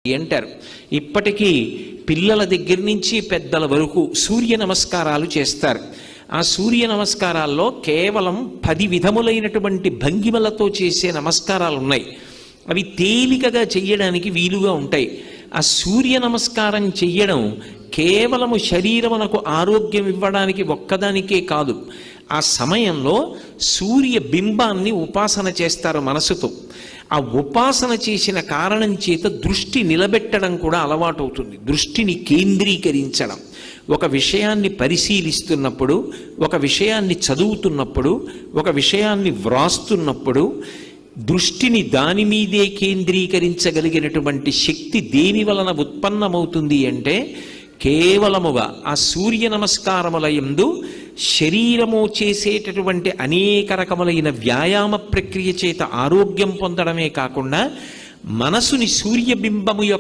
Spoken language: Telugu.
అంటారు. ఇప్పటికీ పిల్లల దగ్గర నుంచి పెద్దల వరకు సూర్య నమస్కారాలు చేస్తారు. ఆ సూర్య నమస్కారాల్లో కేవలం 10 విధములైనటువంటి భంగిమలతో చేసే నమస్కారాలు ఉన్నాయి. అవి తేలికగా చెయ్యడానికి వీలుగా ఉంటాయి. ఆ సూర్య నమస్కారం చెయ్యడం కేవలము శరీరమునకు ఆరోగ్యం ఇవ్వడానికి ఒక్కదానికే కాదు. ఆ సమయంలో సూర్య బింబాన్ని ఉపాసన చేస్తారు మనసుతో. ఆ ఉపాసన చేసిన కారణం చేత దృష్టి నిలబెట్టడం కూడా అలవాటు అవుతుంది. దృష్టిని కేంద్రీకరించడం, ఒక విషయాన్ని పరిశీలిస్తున్నప్పుడు, ఒక విషయాన్ని చదువుతున్నప్పుడు, ఒక విషయాన్ని వ్రాస్తున్నప్పుడు దృష్టిని దాని మీదే కేంద్రీకరించగలిగినటువంటి శక్తి దేని వలన ఉత్పన్నమవుతుంది అంటే కేవలముగా ఆ సూర్య నమస్కారముల యందు శరీరము చేసేటటువంటి అనేక రకములైన వ్యాయామ ప్రక్రియ చేత ఆరోగ్యం పొందడమే కాకుండా మనసుని సూర్యబింబము యొక్క